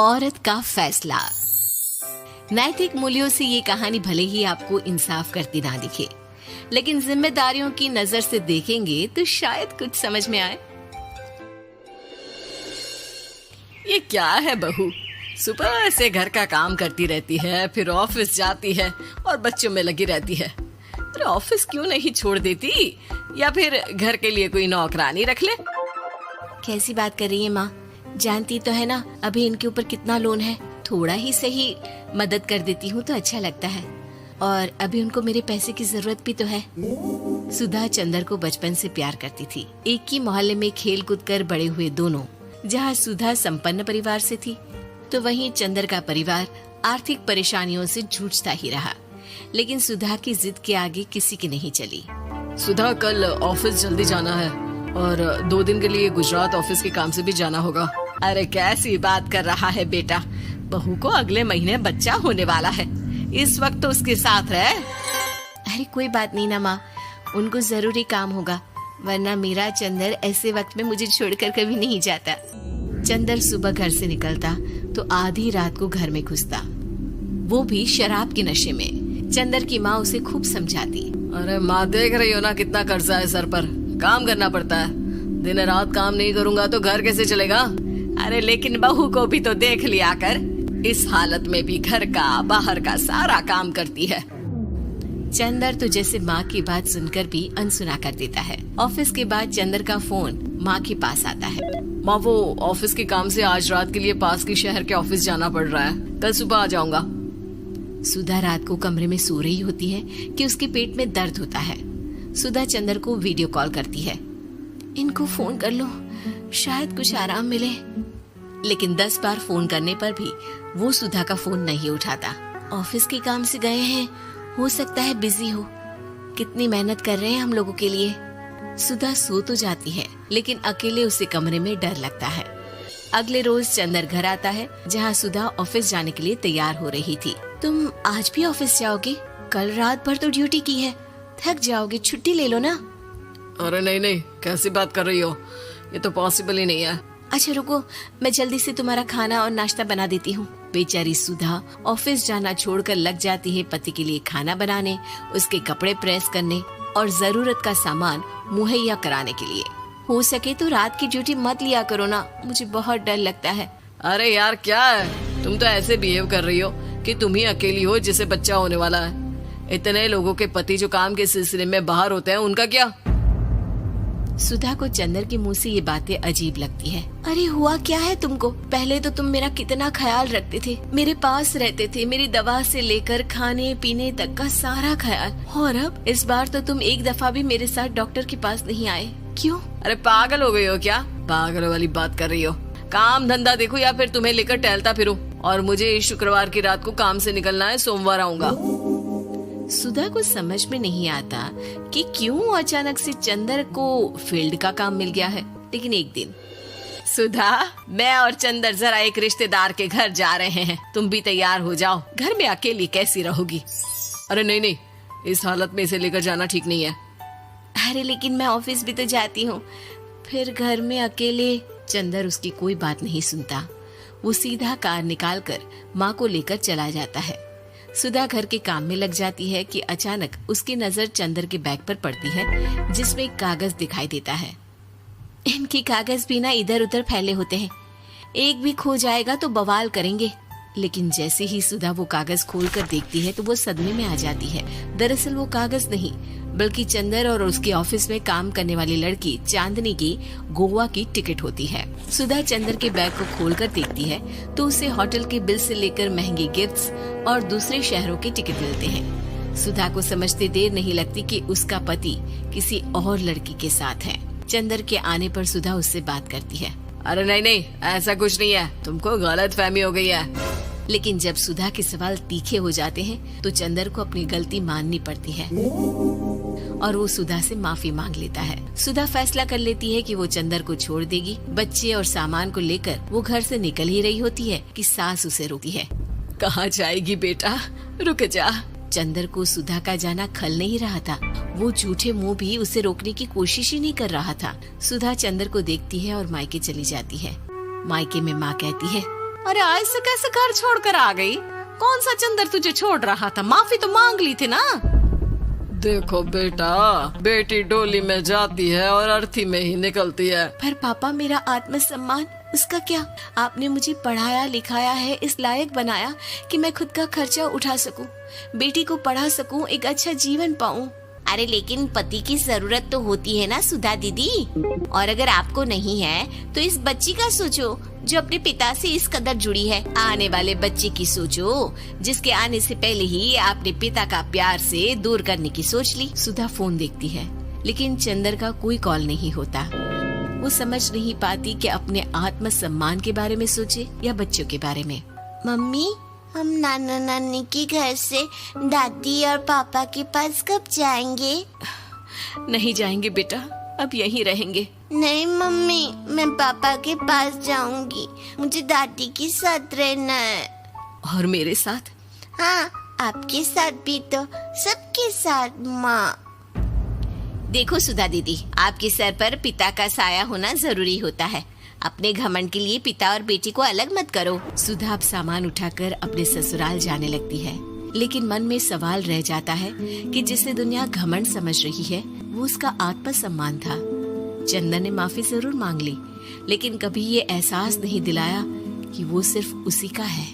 औरत का फैसला। नैतिक मूल्यों से ये कहानी भले ही आपको इंसाफ करती ना दिखे, लेकिन जिम्मेदारियों की नजर से देखेंगे तो शायद कुछ समझ में आए। ये क्या है बहू, सुबह से घर का काम करती रहती है, फिर ऑफिस जाती है और बच्चों में लगी रहती है। अरे ऑफिस क्यों नहीं छोड़ देती, या फिर घर के लिए कोई नौकरानी रख ले। कैसी बात कर रही है माँ, जानती तो है ना अभी इनके ऊपर कितना लोन है। थोड़ा ही सही मदद कर देती हूँ तो अच्छा लगता है, और अभी उनको मेरे पैसे की जरूरत भी तो है। सुधा चंदर को बचपन से प्यार करती थी। एक ही मोहल्ले में खेल कूद कर बड़े हुए दोनों। जहाँ सुधा संपन्न परिवार से थी तो वहीं चंदर का परिवार आर्थिक परेशानियों से जूझता ही रहा। लेकिन सुधा की जिद के आगे किसी की नहीं चली। सुधा, कल ऑफिस जल्दी जाना है और 2 दिन के लिए गुजरात ऑफिस के काम से भी जाना होगा। अरे कैसी बात कर रहा है बेटा, बहू को अगले महीने बच्चा होने वाला है, इस वक्त तो उसके साथ रहे। अरे कोई बात नहीं ना माँ, उनको जरूरी काम होगा, वरना मेरा चंदर ऐसे वक्त में मुझे छोड़कर कभी नहीं जाता। चंदर सुबह घर से निकलता तो आधी रात को घर में घुसता, वो भी शराब के नशे में। चंदर की माँ उसे खूब समझाती। अरे माँ, देख रही हो ना कितना कर्जा है सर पर, काम करना पड़ता है। दिन रात काम नहीं करूँगा तो घर कैसे चलेगा। अरे लेकिन बहू को भी तो देख लिया कर, इस हालत में भी घर का बाहर का सारा काम करती है। चंदर तो जैसे माँ की बात सुनकर भी अनसुना कर देता है। ऑफिस के बाद चंदर का फोन माँ के पास आता है। माँ, वो ऑफिस के काम से आज रात के लिए पास के शहर के ऑफिस जाना पड़ रहा है, कल सुबह आ जाऊंगा। सुधा रात को कमरे में सो रही होती है कि उसके पेट में दर्द होता है। सुधा चंदर को वीडियो कॉल करती है। इनको फोन कर लो, शायद कुछ आराम मिले। लेकिन 10 बार फोन करने पर भी वो सुधा का फोन नहीं उठाता। ऑफिस के काम से गए हैं, हो सकता है बिजी हो। कितनी मेहनत कर रहे हैं हम लोगों के लिए। सुधा सो तो जाती है, लेकिन अकेले उसे कमरे में डर लगता है। अगले रोज चंदर घर आता है, जहाँ सुधा ऑफिस जाने के लिए तैयार हो रही थी। तुम आज भी ऑफिस जाओगे? कल रात भर तो ड्यूटी की है, थक जाओगे, छुट्टी ले लो ना। अरे नहीं नहीं, कैसी बात कर रही हो, ये तो पॉसिबल ही नहीं है। अच्छा रुको, मैं जल्दी से तुम्हारा खाना और नाश्ता बना देती हूँ। बेचारी सुधा ऑफिस जाना छोड़कर लग जाती है पति के लिए खाना बनाने, उसके कपड़े प्रेस करने और जरूरत का सामान मुहैया कराने के लिए। हो सके तो रात की ड्यूटी मत लिया करो ना, मुझे बहुत डर लगता है। अरे यार क्या है, तुम तो ऐसे बिहेव कर रही हो कि तुम ही अकेली हो जिसे बच्चा होने वाला है। इतने लोगों के पति जो काम के सिलसिले में बाहर होते हैं, उनका क्या। सुधा को चंदर के मुंह से ये बातें अजीब लगती है। अरे हुआ क्या है तुमको? पहले तो तुम मेरा कितना ख्याल रखते थे, मेरे पास रहते थे, मेरी दवा से लेकर खाने पीने तक का सारा ख्याल। और अब इस बार तो तुम एक दफा भी मेरे साथ डॉक्टर के पास नहीं आए, क्यों? अरे पागल हो गई हो क्या? पागल वाली बात कर रही हो। काम धंधा देखो या फिर तुम्हें लेकर टहलता फिरूं। और मुझे शुक्रवार की रात को काम से निकलना है, सोमवार आऊंगा। सुधा को समझ में नहीं आता कि क्यों अचानक से चंदर को फील्ड का काम मिल गया है। लेकिन एक दिन, सुधा, मैं और चंदर जरा एक रिश्तेदार के घर जा रहे हैं, तुम भी तैयार हो जाओ, घर में अकेली कैसी रहोगी। अरे नहीं नहीं, इस हालत में इसे लेकर जाना ठीक नहीं है। अरे लेकिन मैं ऑफिस भी तो जाती हूँ, फिर घर में अकेले। चंदर उसकी कोई बात नहीं सुनता। वो सीधा कार निकाल कर माँ को लेकर चला जाता है। सुधा घर के काम में लग जाती है कि अचानक उसकी नजर चंदर के बैग पर पड़ती है, जिसमें एक कागज दिखाई देता है। इनके कागज भी ना इधर उधर फैले होते हैं, एक भी खो जाएगा तो बवाल करेंगे। लेकिन जैसे ही सुधा वो कागज खोल कर देखती है तो वो सदमे में आ जाती है। दरअसल वो कागज नहीं, बल्कि चंदर और उसके ऑफिस में काम करने वाली लड़की चांदनी की गोवा की टिकट होती है। सुधा चंदर के बैग को खोलकर देखती है तो उसे होटल के बिल से लेकर महंगे गिफ्ट्स और दूसरे शहरों के टिकट मिलते हैं। सुधा को समझते देर नहीं लगती कि उसका पति किसी और लड़की के साथ है। चंदर के आने पर सुधा उससे बात करती है। अरे नहीं नहीं, ऐसा कुछ नहीं है, तुमको गलत फहमी हो गई है। लेकिन जब सुधा के सवाल तीखे हो जाते हैं तो चंदर को अपनी गलती माननी पड़ती है और वो सुधा से माफी मांग लेता है। सुधा फैसला कर लेती है कि वो चंदर को छोड़ देगी। बच्चे और सामान को लेकर वो घर से निकल ही रही होती है कि सास उसे रोकती है। कहाँ जाएगी बेटा, रुक जा। चंदर को सुधा का जाना खल नहीं रहा था। वो झूठे मुंह भी उसे रोकने की कोशिश ही नहीं कर रहा था। सुधा चंदर को देखती है और मायके चली जाती है। मायके में माँ कहती है, अरे ऐसे कैसे घर छोड़कर आ गई? कौन सा चंदर तुझे छोड़ रहा था? माफी तो मांग ली थी ना। देखो बेटा, बेटी डोली में जाती है और अर्थी में ही निकलती है। पर पापा, मेरा आत्मसम्मान, उसका क्या? आपने मुझे पढ़ाया लिखाया है, इस लायक बनाया कि मैं खुद का खर्चा उठा सकूं, बेटी को पढ़ा सकूं, एक अच्छा जीवन पाऊं। अरे लेकिन पति की जरूरत तो होती है ना सुधा दीदी, और अगर आपको नहीं है तो इस बच्ची का सोचो जो अपने पिता से इस कदर जुड़ी है। आने वाले बच्चे की सोचो जिसके आने से पहले ही आपने पिता का प्यार से दूर करने की सोच ली। सुधा फोन देखती है लेकिन चंदर का कोई कॉल नहीं होता। वो समझ नहीं पाती कि अपने आत्मसम्मान के बारे में सोचे या बच्चों के बारे में। मम्मी, हम नाना नानी के घर से दादी और पापा के पास कब जाएंगे? नहीं जाएंगे बेटा, अब यहीं रहेंगे। नहीं मम्मी, मैं पापा के पास जाऊंगी, मुझे दादी के साथ रहना है। और मेरे साथ? हाँ, आपके साथ भी तो, सबके साथ माँ। देखो सुधा दीदी, आपके सर पर पिता का साया होना जरूरी होता है। अपने घमंड के लिए पिता और बेटी को अलग मत करो। सुधा अब सामान उठाकर अपने ससुराल जाने लगती है, लेकिन मन में सवाल रह जाता है कि जिसे दुनिया घमंड समझ रही है वो उसका आत्मसम्मान था। चंदन ने माफी जरूर मांग ली, लेकिन कभी ये एहसास नहीं दिलाया कि वो सिर्फ उसी का है।